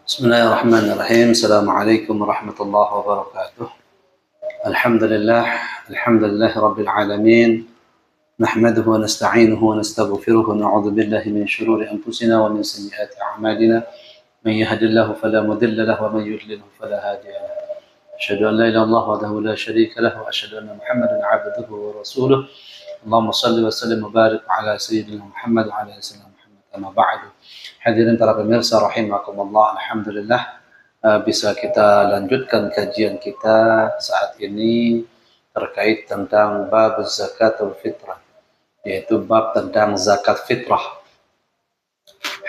بسم الله الرحمن الرحيم. السلام عليكم ورحمة الله وبركاته. الحمد لله رب العالمين، نحمده ونستعينه ونستغفره ونعوذ بالله من شرور أنفسنا ومن سيئات أعمالنا، من يهد الله فلا مضل له ومن يضلل فلا هادي له. أشهد أن لا إله إلا الله وحده لا شريك له، وأشهد أن محمدا عبده ورسوله. اللهم صل وسلم وبارك على سيدنا محمد وعلى آله سيدنا محمد. أما بعد. Hadirin para pemirsa rahimakumullah, alhamdulillah bisa kita lanjutkan kajian kita saat ini terkait tentang bab zakatul fitrah, yaitu bab tentang zakat fitrah.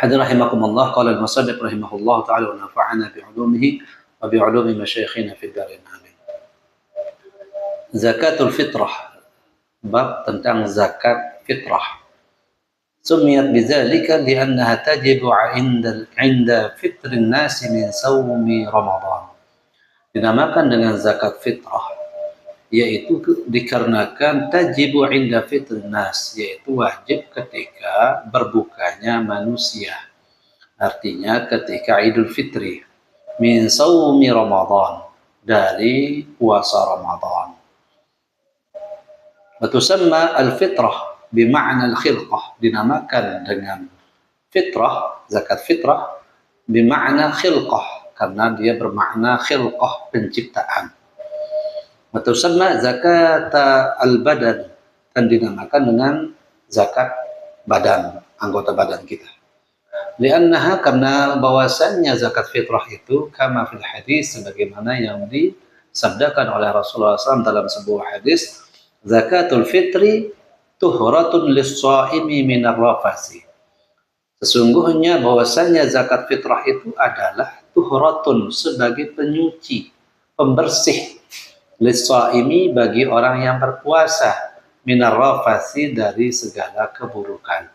Hadirin rahimakumullah, qala al-musannif rahimahullah ta'ala wa nafa'ana bi'ulumihi wa bi'ulumi masyayikhina fid darin amin. Zakatul fitrah, bab tentang zakat fitrah. Sumiyat bidzalika li'annaha tajibu 'inda fitrin nasi min saumi Ramadan. Dinamakan dengan zakat fitrah, yaitu dikarenakan tajibu 'inda fitrin nas, yaitu wajib ketika berbukanya manusia. Artinya ketika Idul Fitri, min saumi Ramadan, dari puasa Ramadan. Wa tusamma al-fitrah bima'na al-khilqah, dinamakan dengan fitrah, zakat fitrah, bima'na khilqah, karena dia bermakna khilqah, penciptaan. Wa tusamma zakat al-badan, dan dinamakan dengan zakat badan, anggota badan kita. Li'annaha, karena bahwasannya zakat fitrah itu kama fil hadis, sebagaimana yang disabdakan oleh Rasulullah SAW dalam sebuah hadis, zakatul fitri tuhratun lis-shaimi minar rafasi. Sesungguhnya bahwasanya zakat fitrah itu adalah tuhratun, sebagai penyuci, pembersih, lis-shaimi, bagi orang yang berpuasa, minar rafasi, dari segala keburukan.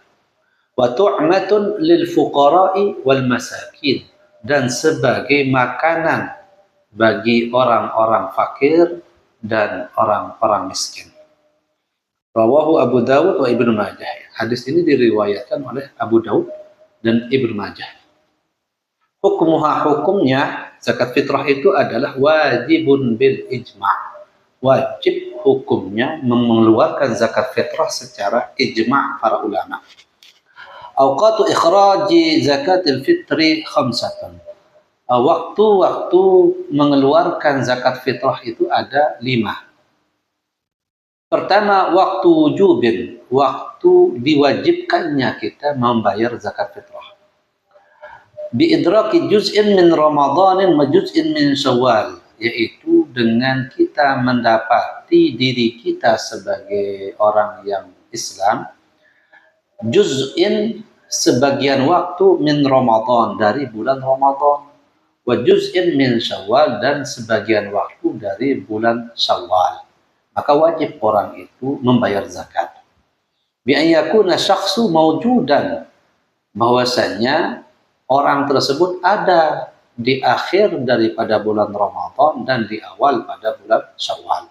Wa tu'matun lil fuqara'i wal masakin, dan sebagai makanan bagi orang-orang fakir dan orang-orang miskin. Rawahu Abu Dawud wa Ibnu Majah. Hadis ini diriwayatkan oleh Abu Dawud dan Ibnu Majah. Hukumnya zakat fitrah itu adalah wajibun bil ijma'. Wajib hukumnya mengeluarkan zakat fitrah secara ijma' para ulama. Awqatu ikhraji zakatil fitri khamsatun. Waktu-waktu mengeluarkan zakat fitrah itu ada 5. Pertama, waktu wujubin, waktu diwajibkannya kita membayar zakat fitrah. Biidraki juz'in min Ramadanin wa juz'in min Syawal, yaitu dengan kita mendapati diri kita sebagai orang yang Islam, juz'in, sebagian waktu, min Ramadan, dari bulan Ramadan, wa juz'in min Syawal, dan sebagian waktu dari bulan Syawal. Maka wajib orang itu membayar zakat. Bi an yakuna syakhsu mawjudan, bahwasanya orang tersebut ada di akhir daripada bulan Ramadan dan di awal pada bulan Syawal.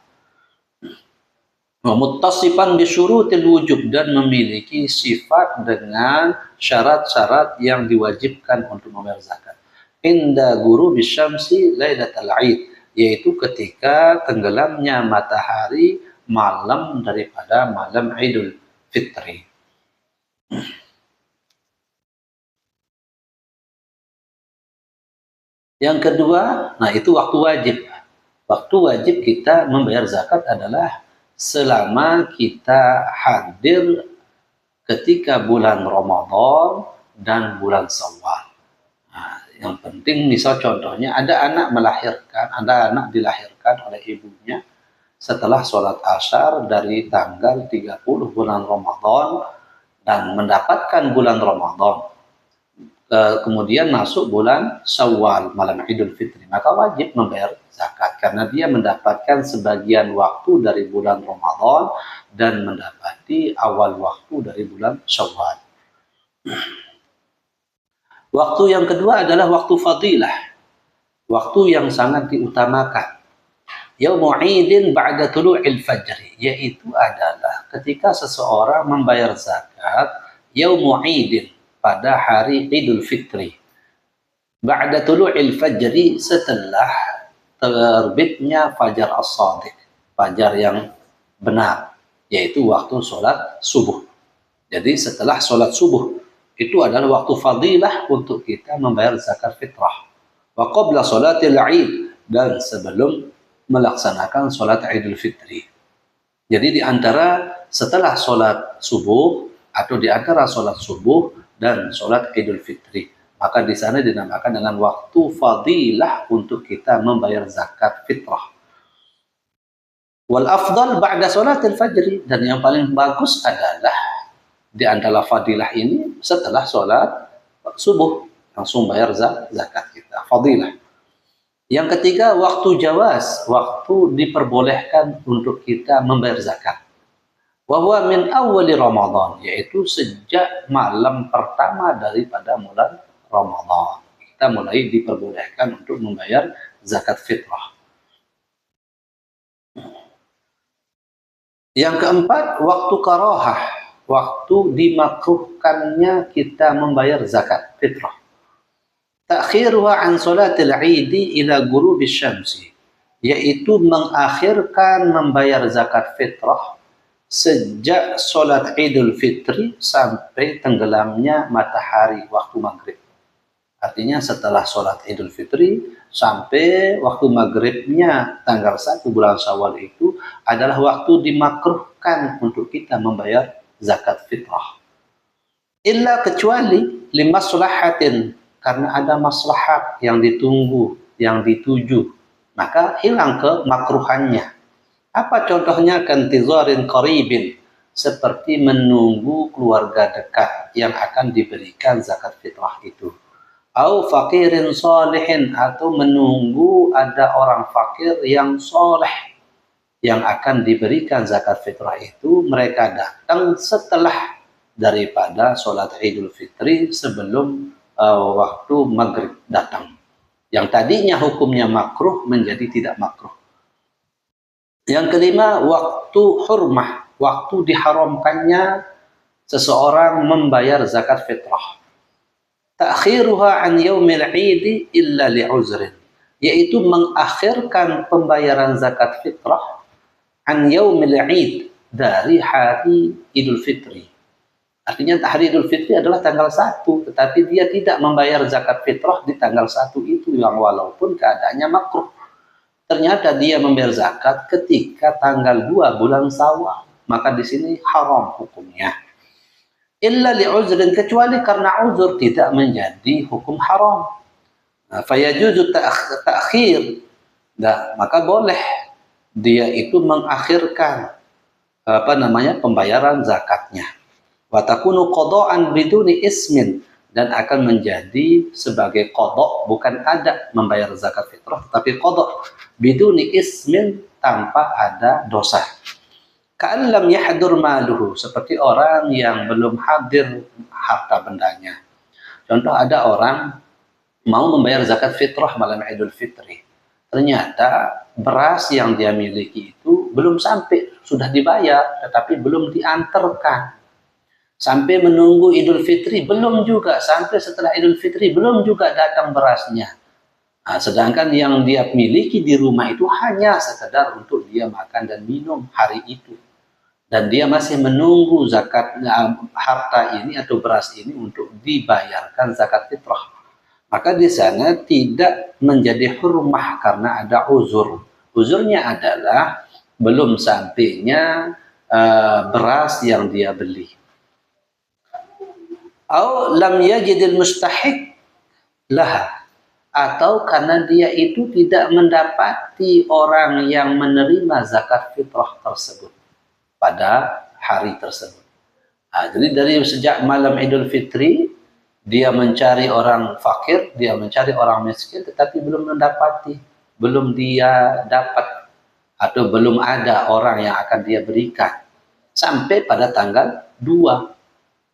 Wa muttasifan bi syurutil wujub, dan memiliki sifat dengan syarat-syarat yang diwajibkan untuk membayar zakat. Inda ghurubi syamsi lailatal 'id, yaitu ketika tenggelamnya matahari malam daripada malam Idul Fitri. Yang kedua, nah itu waktu wajib. Waktu wajib kita membayar zakat adalah selama kita hadir ketika bulan Ramadan dan bulan Syawal. Yang penting, misal contohnya ada anak melahirkan, ada anak dilahirkan oleh ibunya setelah sholat Asyar dari tanggal 30 bulan Ramadan dan mendapatkan bulan Ramadan. Kemudian masuk bulan Syawal, malam Idul Fitri, maka wajib membayar zakat karena dia mendapatkan sebagian waktu dari bulan Ramadan dan mendapati awal waktu dari bulan Syawal. Waktu yang kedua adalah waktu fadilah, waktu yang sangat diutamakan. Yaumu 'idin ba'da tulu'il fajri, yaitu adalah ketika seseorang membayar zakat yaumu 'idin, pada hari Idul Fitri. Ba'da tulu'il fajri, setelah terbitnya fajar as-shadiq, fajar yang benar, yaitu waktu sholat subuh. Jadi setelah sholat subuh itu adalah waktu fadilah untuk kita membayar zakat fitrah. Wa qabla sholatil Id, dan sebelum melaksanakan sholat Idul Fitri. Jadi di antara setelah sholat subuh atau di antara sholat subuh dan sholat Idul Fitri, maka di sana dinamakan dengan waktu fadilah untuk kita membayar zakat fitrah. Wal afdal ba'da sholatil fajri, dan yang paling bagus adalah di antara fadilah ini setelah sholat subuh langsung bayar zakat kita, fadilah. Yang ketiga, waktu jawaz, waktu diperbolehkan untuk kita membayar zakat. Wa huwa min awwali Ramadan, yaitu sejak malam pertama daripada bulan Ramadan. Kita mulai diperbolehkan untuk membayar zakat fitrah. Yang keempat, waktu karahah, waktu dimakruhkannya kita membayar zakat fitrah. Ta'khiruha an salatil 'idi ila ghurubisy syamsi, yaitu mengakhirkan membayar zakat fitrah sejak sholat Idul Fitri sampai tenggelamnya matahari waktu maghrib. Artinya setelah sholat Idul Fitri sampai waktu maghribnya tanggal 1 bulan Syawal itu adalah waktu dimakruhkan untuk kita membayar zakat fitrah. Illa, kecuali limaslahatin, karena ada maslahat yang ditunggu, yang dituju, maka hilang kemakruhannya. Apa contohnya? Kantizarin qaribin, seperti menunggu keluarga dekat yang akan diberikan zakat fitrah itu. Au faqirin salihin, atau menunggu ada orang fakir yang soleh yang akan diberikan zakat fitrah itu, mereka datang setelah daripada sholat Idul Fitri sebelum waktu maghrib datang. Yang tadinya hukumnya makruh menjadi tidak makruh. Yang kelima, waktu hurmah, waktu diharamkannya seseorang membayar zakat fitrah. Ta'khiruha an yaumil 'idi illa li'uzrin, yaitu mengakhirkan pembayaran zakat fitrah an yaumil 'id, dari hari Idul Fitri. Artinya hari Idul Fitri adalah tanggal 1, tetapi dia tidak membayar zakat fitrah di tanggal 1 itu, yang walaupun keadaannya makruh. Ternyata dia membayar zakat ketika tanggal 2 bulan Syawal, maka di sini haram hukumnya. Illa li'uzrin, kecuali karena uzur tidak menjadi hukum haram. Fayajuzu ta'khir, maka boleh dia itu mengakhirkan pembayaran zakatnya. Wa takunu qada'an biduni ismin, dan akan menjadi sebagai qada', bukan ada membayar zakat fitrah, tapi qada' biduni ismin, tanpa ada dosa. Ka'an lam yahdur maluhu, seperti orang yang belum hadir harta bendanya. Contoh, ada orang mau membayar zakat fitrah malam Idul Fitri, ternyata beras yang dia miliki itu belum sampai, sudah dibayar tetapi belum diantarkan. Sampai menunggu Idul Fitri belum juga, sampai setelah Idul Fitri belum juga datang berasnya. Nah, sedangkan yang dia miliki di rumah itu hanya sekedar untuk dia makan dan minum hari itu. Dan dia masih menunggu zakat harta ini atau beras ini untuk dibayarkan zakat fitrah. Maka di sana tidak menjadi hurmah karena ada uzur. Uzurnya adalah belum sampainya beras yang dia beli. Au lam yajidil mustahiq laha, atau karena dia itu tidak mendapati orang yang menerima zakat fitrah tersebut pada hari tersebut. Nah, jadi dari sejak malam Idul Fitri dia mencari orang fakir, dia mencari orang miskin, tetapi belum mendapati, belum dia dapat, atau belum ada orang yang akan dia berikan sampai pada tanggal 2.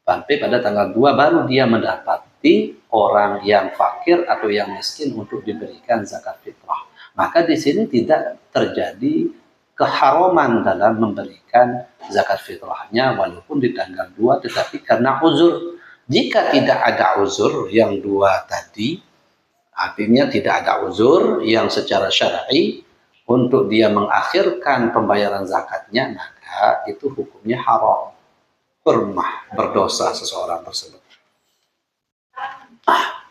Sampai pada tanggal 2 baru dia mendapati orang yang fakir atau yang miskin untuk diberikan zakat fitrah. Maka di sini tidak terjadi keharaman dalam memberikan zakat fitrahnya walaupun di tanggal 2, tetapi karena uzur. Jika tidak ada uzur yang 2 tadi, Artinya tidak ada uzur yang secara syar'i untuk dia mengakhirkan pembayaran zakatnya, maka itu hukumnya haram, hurmah, berdosa seseorang tersebut.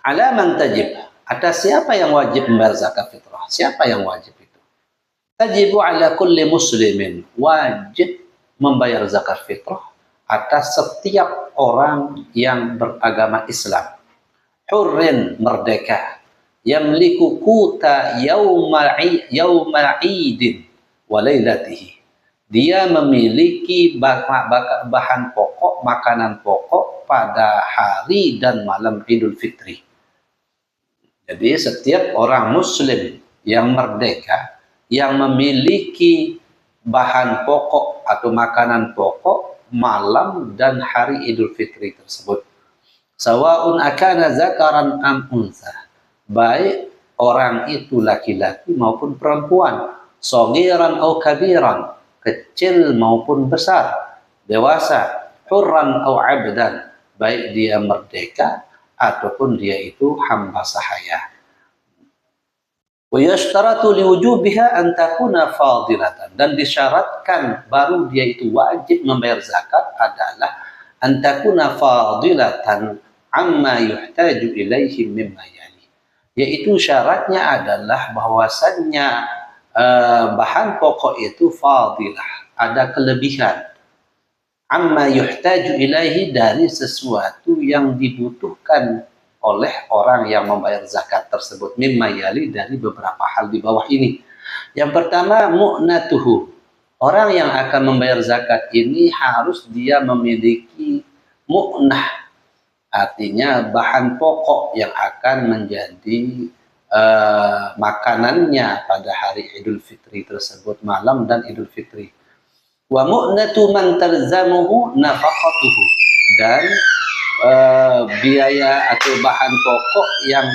Ala man tajib, atas siapa yang wajib membayar zakat fitrah? Siapa yang wajib itu? Tajibu ala kulli muslimin, wajib membayar zakat fitrah atas setiap orang yang beragama Islam. Hurrin, merdeka, yamliku kuta yawma idin wa lailatihi. Dia memiliki bahan pokok, makanan pokok pada hari dan malam Idul Fitri. Jadi setiap orang muslim yang merdeka, yang memiliki bahan pokok atau makanan pokok malam dan hari Idul Fitri tersebut. Sawa'un akana zakaran am unsa, baik orang itu laki-laki maupun perempuan, saghiran atau kabiran, kecil maupun besar, dewasa, hurran atau abdan, baik dia merdeka ataupun dia itu hamba sahaya. Wa yashtaratu liwujubiha an takuna fadilatan, dan disyaratkan baru dia itu wajib membayar zakat adalah an takuna fadilatan amma yuhtaju ilaihi mimma yali, yaitu syaratnya adalah bahwasannya bahan pokok itu fadilah, ada kelebihan, amma yuhtaju ilaihi, dari sesuatu yang dibutuhkan oleh orang yang membayar zakat tersebut, mimma yali, dari beberapa hal di bawah ini. Yang pertama, mu'natuhu, orang yang akan membayar zakat ini harus dia memiliki mu'nah, artinya bahan pokok yang akan menjadi makanannya pada hari Idul Fitri tersebut, malam dan Idul Fitri. Wa mu'natu man talzamuhu nafaqatuhu, dan biaya atau bahan pokok yang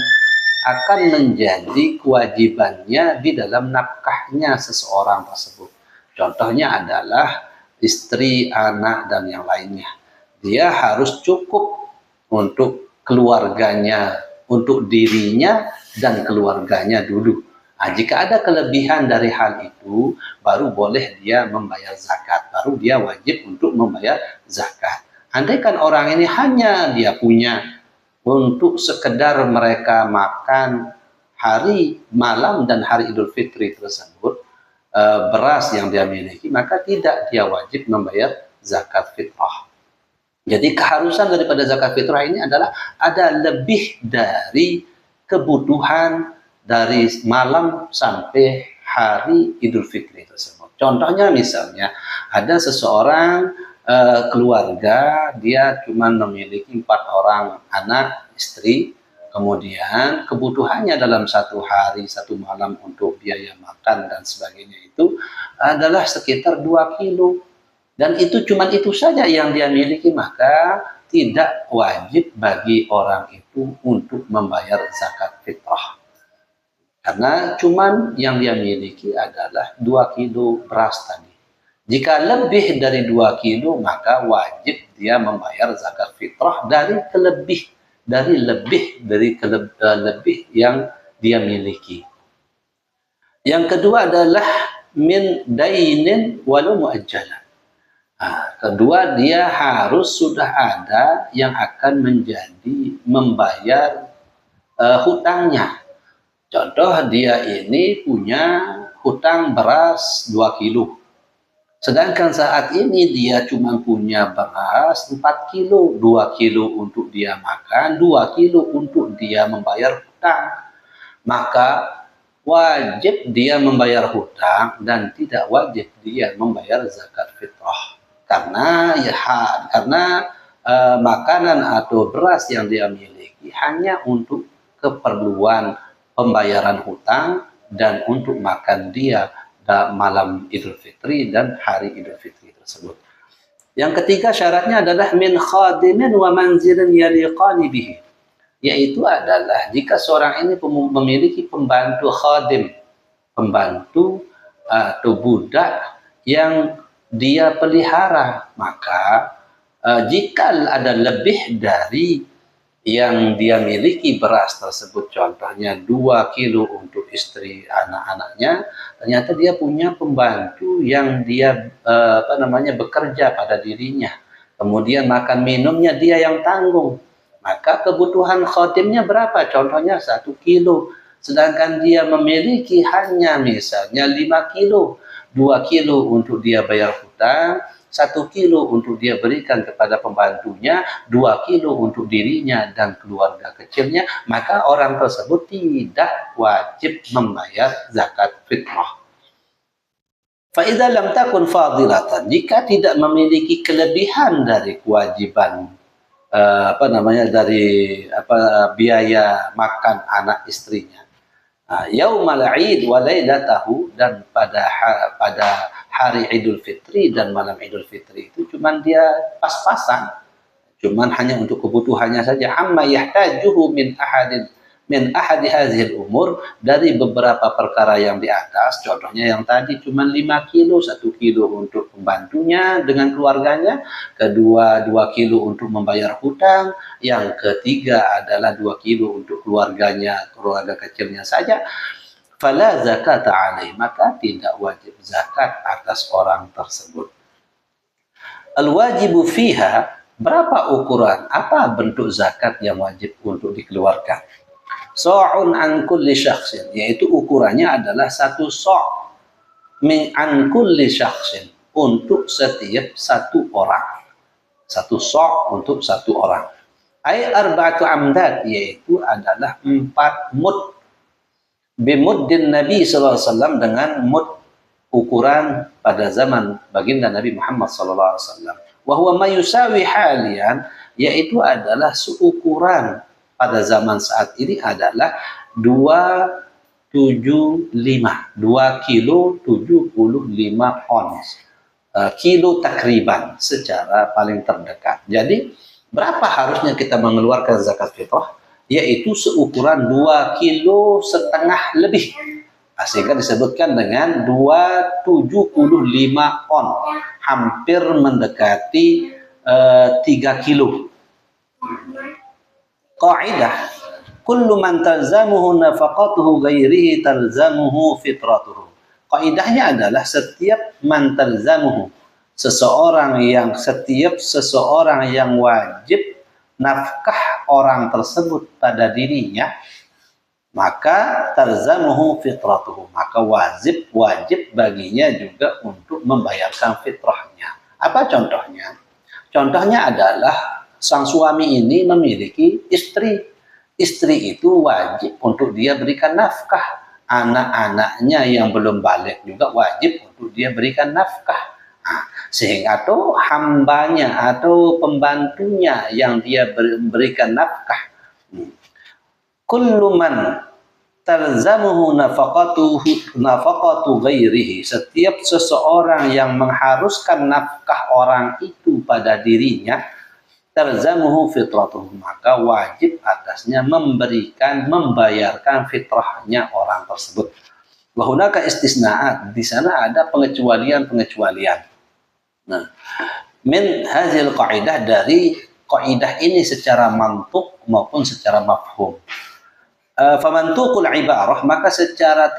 akan menjadi kewajibannya di dalam nafkahnya seseorang tersebut. Contohnya adalah istri, anak, dan yang lainnya. Dia harus cukup untuk keluarganya, untuk dirinya dan keluarganya dulu. Nah, jika ada kelebihan dari hal itu, baru boleh dia membayar zakat, baru dia wajib untuk membayar zakat. Andaikan orang ini hanya dia punya untuk sekedar mereka makan hari malam dan hari Idul Fitri tersebut, beras yang dia miliki, maka tidak dia wajib membayar zakat fitrah. Jadi keharusan daripada zakat fitrah ini adalah ada lebih dari kebutuhan dari malam sampai hari Idul Fitri tersebut. Contohnya misalnya ada seseorang keluarga, dia cuma memiliki 4 orang anak, istri, kemudian kebutuhannya dalam satu hari, satu malam untuk biaya makan dan sebagainya itu adalah sekitar 2 kilo. Dan itu cuma itu saja yang dia miliki, maka tidak wajib bagi orang itu untuk membayar zakat fitrah. Karena cuma yang dia miliki adalah 2 kilo beras tadi. Jika lebih dari 2 kilo, maka wajib dia membayar zakat fitrah dari lebih yang dia miliki. Yang kedua adalah min dainin walau muajjalan. Nah, kedua, dia harus sudah ada yang akan menjadi membayar hutangnya. Contoh, dia ini punya hutang beras 2 kilo. Sedangkan saat ini dia cuma punya beras 4 kilo. 2 kilo untuk dia makan, 2 kilo untuk dia membayar hutang. Maka wajib dia membayar hutang dan tidak wajib dia membayar zakat fitrah. Karena makanan atau beras yang dia miliki hanya untuk keperluan pembayaran hutang dan untuk makan dia malam Idul Fitri dan hari Idul Fitri tersebut. Yang ketiga syaratnya adalah min khadimin wa manzilin yaliqani bihi, yaitu adalah jika seorang ini memiliki pembantu khadim, pembantu atau budak yang dia pelihara, maka jika ada lebih dari yang dia miliki beras tersebut, contohnya 2 kilo untuk istri anak-anaknya, ternyata dia punya pembantu yang dia bekerja pada dirinya, kemudian makan minumnya dia yang tanggung, maka kebutuhan khotimnya berapa? Contohnya 1 kilo, sedangkan dia memiliki hanya misalnya 5 kilo, 2 kilo untuk dia bayar hutang, 1 kilo untuk dia berikan kepada pembantunya, 2 kilo untuk dirinya dan keluarga kecilnya, maka orang tersebut tidak wajib membayar zakat fitrah. Fa'idza lam takun fadilatan, jika tidak memiliki kelebihan dari kewajiban biaya makan anak istrinya, yaumal Id wa lailatahu, dan pada hari Idul Fitri dan malam Idul Fitri itu cuman dia pas-pasan, cuman hanya untuk kebutuhannya saja, amma yahtajuhu min ahadi hazil umur, dari beberapa perkara yang di atas, contohnya yang tadi cuman 5 kilo, 1 kilo untuk pembantunya dengan keluarganya, kedua 2 kilo untuk membayar hutang, yang ketiga adalah 2 kilo untuk keluarganya, keluarga kecilnya saja, fala zakat alaih, maka tidak wajib zakat atas orang tersebut. Al-wajibu fiha, berapa ukuran, apa bentuk zakat yang wajib untuk dikeluarkan? So'un an kulli syakhsin, yaitu ukurannya adalah 1 so' min an kulli syakhsin, untuk setiap 1 orang. 1 so' untuk 1 orang. Ay arba'atu amdad, yaitu adalah 4 mud. Bimuddin Nabi SAW, dengan mud ukuran pada zaman baginda Nabi Muhammad SAW. Wa huwa ma yusawi halian, yaitu adalah seukuran pada zaman saat ini adalah 275, 2 kilo 75 ons. Kilo takriban secara paling terdekat. Jadi berapa harusnya kita mengeluarkan zakat fitrah? Yaitu seukuran 2 kilo setengah lebih. Sehingga disebutkan dengan 275 on, hampir mendekati 3 kilo. Qaidah, kullu man talzamuhu nafaqatuhu ghairihi talzamuhu fitratuhu. Kaidahnya adalah setiap man talzamuhu, setiap seseorang yang wajib nafkah orang tersebut pada dirinya, maka talzamuhu fitratuhu, maka wajib baginya juga untuk membayarkan fitrahnya. Apa contohnya? Contohnya adalah sang suami ini memiliki istri. Istri itu wajib untuk dia berikan nafkah. Anak-anaknya yang belum balik juga wajib untuk dia berikan nafkah. Sehingga atau hambanya atau pembantunya yang dia berikan nafkah. Kullu man talzamuhu nafaqatu ghairihi, setiap seseorang yang mengharuskan nafkah orang itu pada dirinya, talzamuhu fitratuhu, maka wajib atasnya membayarkan fitrahnya orang tersebut. Wa hunaka istisnaat, di sana ada pengecualian. Nah, min hazil qaidah, dari kaidah ini secara mantuk maupun secara mafhum. Famantuqul ibarah, maka secara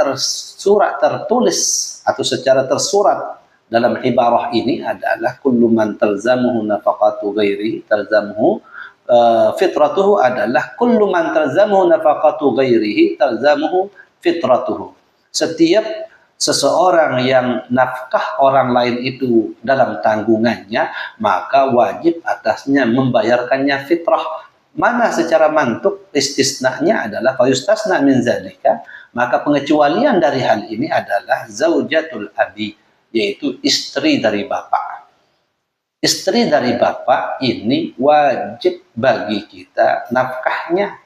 tertulis atau secara tersurat dalam ibarah ini adalah kullu man talzamuhu nafaqatu ghairihi talzamuhu fitratuhu, adalah kullu man talzamuhu nafaqatu ghairihi talzamuhu fitratuhu. Setiap seseorang yang nafkah orang lain itu dalam tanggungannya, maka wajib atasnya membayarkannya fitrah. Mana secara mantuk istisnanya adalah fayustasna min zalika, maka pengecualian dari hal ini adalah zaujatul abi, yaitu istri dari bapak. Istri dari bapak ini wajib bagi kita nafkahnya.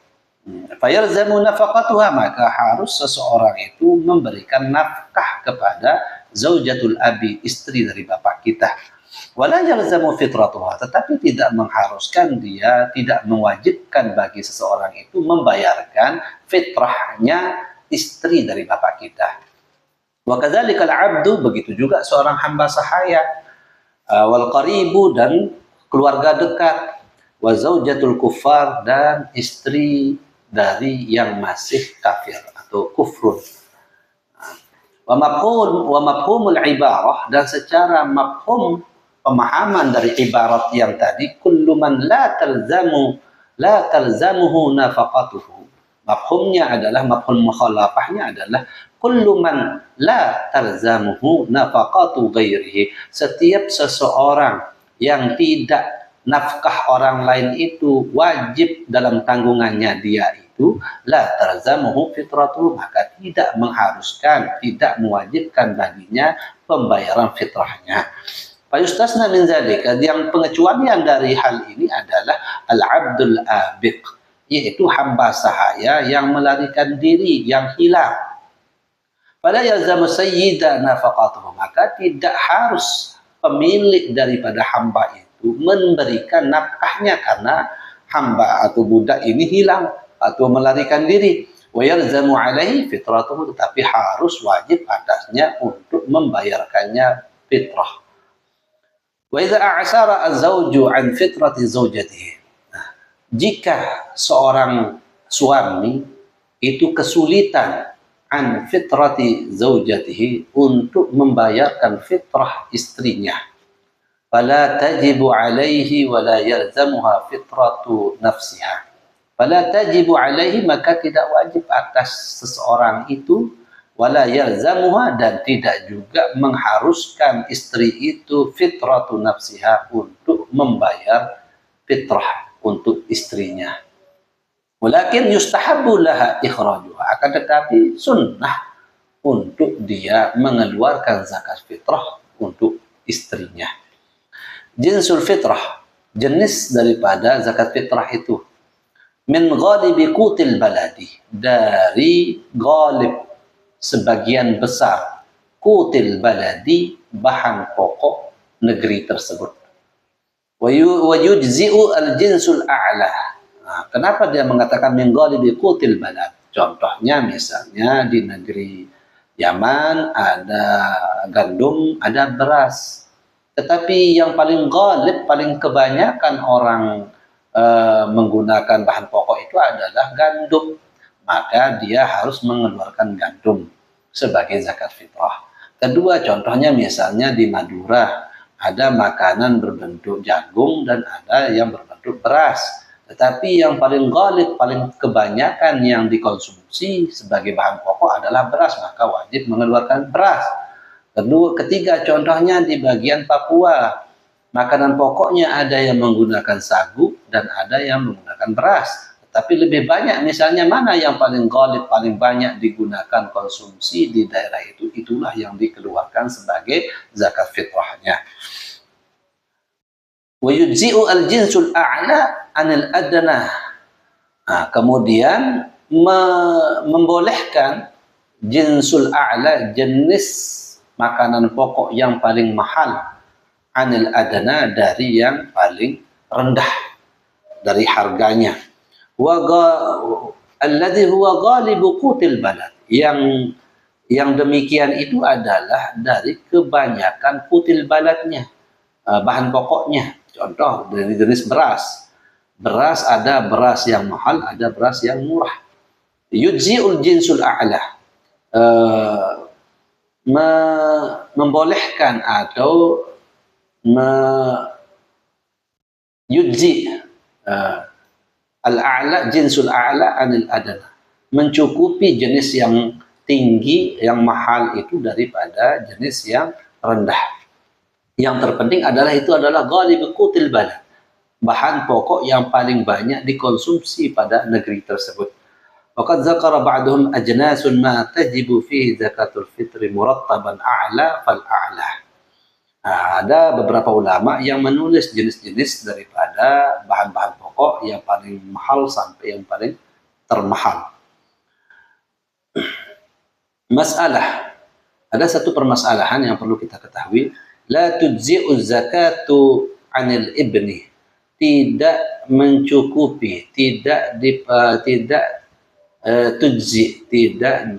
Fayalzamu nafaqatuha, maka harus seseorang itu memberikan nafkah kepada zaujatul abi, istri dari bapak kita. Wala yalzamu fitratuha, tetapi tidak mengharuskan dia, tidak mewajibkan bagi seseorang itu membayarkan fitrahnya istri dari bapak kita. Wa kadzalikal abdu, begitu juga seorang hamba sahaya, wal qaribu, dan keluarga dekat, wa zaujatul kuffar, dan istri dari yang masih kafir atau kufrun. Wa mafhumul ibarah, dan secara mafhum pemahaman dari ibarat yang tadi, kullu man la talzamuhu nafaqatuhu. Mafhumnya adalah, mafhum mukhalafahnya adalah kullu man la talzamuhu nafaqatu ghairihi. Setiap seseorang yang tidak nafkah orang lain itu wajib dalam tanggungannya dia itu, la talzamuhu fitratuhu, maka tidak mengharuskan, tidak mewajibkan baginya pembayaran fitrahnya. Fayustasna min zalika, yang pengecualian dari hal ini adalah al-abdul abiq, yaitu hamba sahaya yang melarikan diri, yang hilang. Pada yalzamu sayyida nafaqatuhu, maka tidak harus pemilik daripada hamba itu memberikan nafkahnya karena hamba atau budak ini hilang atau melarikan diri. Wa yalzamu alaihi fitratuhu, tetapi harus wajib atasnya untuk membayarkannya fitrah. Wa idza a'sara az-zawju an fitrati zawjatihi, jika seorang suami itu kesulitan an fitrati zaujatihi, untuk membayarkan fitrah istrinya, fala tajibu alaihi wa la yalzamuha fitratu nafsiha. Fala tajibu alaihi, maka tidak wajib atas seseorang itu, wala yalzamuha, dan tidak juga mengharuskan istri itu fitratu nafsiha, untuk membayar fitrah untuk istrinya. Walakin yustahabbu laha ikhrajuha, akan tetapi sunnah untuk dia mengeluarkan zakat fitrah untuk istrinya. Jinsul fitrah, jenis daripada zakat fitrah itu, min ghalibi qutil baladi, dari ghalib, sebagian besar, qutil baladi, bahan pokok negeri tersebut. Wa yujzi'u al-jinsul a'la. Nah, kenapa dia mengatakan min ghalibi qutil balad? Contohnya misalnya di negeri Yaman ada gandum, ada beras. Tetapi yang paling ghalib, paling kebanyakan orang menggunakan bahan pokok itu adalah gandum. Maka dia harus mengeluarkan gandum sebagai zakat fitrah. Kedua, contohnya misalnya di Madura ada makanan berbentuk jagung dan ada yang berbentuk beras. Tetapi yang paling ghalib, paling kebanyakan yang dikonsumsi sebagai bahan pokok adalah beras, maka wajib mengeluarkan beras. Ketiga, contohnya di bagian Papua, makanan pokoknya ada yang menggunakan sagu dan ada yang menggunakan beras. Tapi lebih banyak, misalnya mana yang paling ghalib, paling banyak digunakan konsumsi di daerah itu, itulah yang dikeluarkan sebagai zakat fitrahnya. Wa yujzi'u al-jinsul a'la 'anil adna. Nah, kemudian membolehkan jinsul a'la, jenis makanan pokok yang paling mahal, 'anil adna, dari yang paling rendah dari harganya. Alladhi huwa ghalibu qutil balad, yang demikian itu adalah dari kebanyakan qutil baladnya, bahan pokoknya. Contoh dari jenis beras. Beras ada beras yang mahal, ada beras yang murah. Yujzi'ul jinsul a'la, membolehkan atau yujzi al-a'la, jinsul a'la anil adna, mencukupi jenis yang tinggi, yang mahal itu daripada jenis yang rendah. Yang terpenting adalah itu adalah ghalib qutil balad, bahan pokok yang paling banyak dikonsumsi pada negeri tersebut. Waqad zakara ba'duhum ajnasun ma tajibu fihi zakatul fitri murattaban a'la fal a'la. Nah, ada beberapa ulama yang menulis jenis-jenis daripada bahan-bahan pokok yang paling mahal sampai yang paling termahal. Masalah, ada satu permasalahan yang perlu kita ketahui. La tujzi'u zakatu 'anil ibni, tidak mencukupi, tidak tujzi, tidak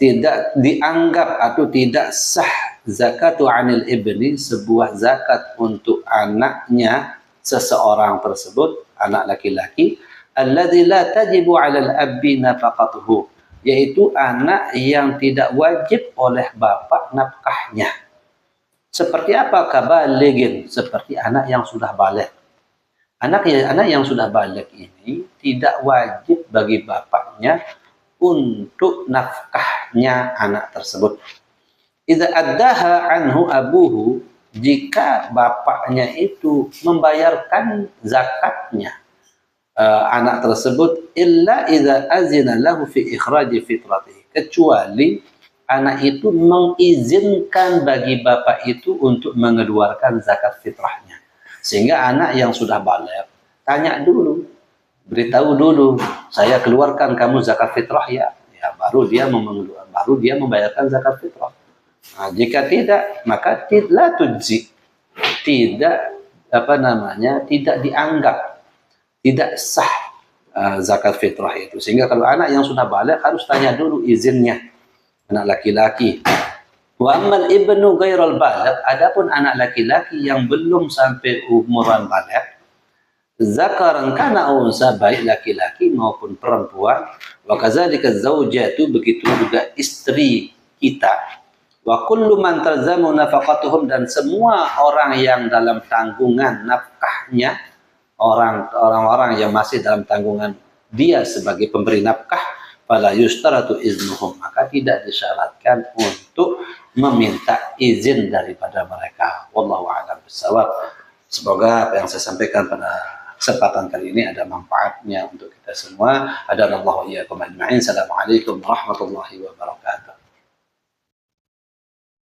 tidak dianggap atau tidak sah zakatu 'anil ibni, sebuah zakat untuk anaknya seseorang tersebut, anak laki-laki, alladzi la tajibu 'alal abbi nafaqatuhu, yaitu anak yang tidak wajib oleh bapak nafkahnya. Seperti apa? Kabaligin, seperti anak yang sudah baligh. Anak yang sudah baligh ini tidak wajib bagi bapaknya untuk nafkahnya anak tersebut. Idza addaha anhu abuhu, jika bapaknya itu membayarkan zakatnya anak tersebut, illa idza azina lahu fi ikhraji fitratihi, kecuali anak itu mengizinkan bagi bapak itu untuk mengeluarkan zakat fitrahnya. Sehingga anak yang sudah baligh tanya dulu, beritahu dulu, saya keluarkan kamu zakat fitrah ya, baru dia membayarkan zakat fitrah. Nah, jika tidak, maka tidak tujzi, tidak tidak dianggap, tidak sah zakat fitrah itu. Sehingga kalau anak yang sudah baligh harus tanya dulu izinnya, anak laki-laki. Wa ammal ibnu ghairal baligh, adapun anak laki-laki yang belum sampai umuran baligh, zakaran kana unsa, baik laki-laki maupun perempuan, wa kadzalika zaujatu, begitu juga istri kita, wa kullu man talzamu nafaqatuhum, dan semua orang yang dalam tanggungan nafkahnya, orang-orang yang masih dalam tanggungan dia sebagai pemberi nafkah, fala yustaratu iznuhum, maka tidak disyaratkan untuk meminta izin daripada mereka. Wallahu a'lam bishawab. Semoga apa yang saya sampaikan pada kesempatan kali ini ada manfaatnya untuk kita semua. Hadanallahu wa iyyakum ajma'in. Assalamualaikum warahmatullahi wabarakatuh.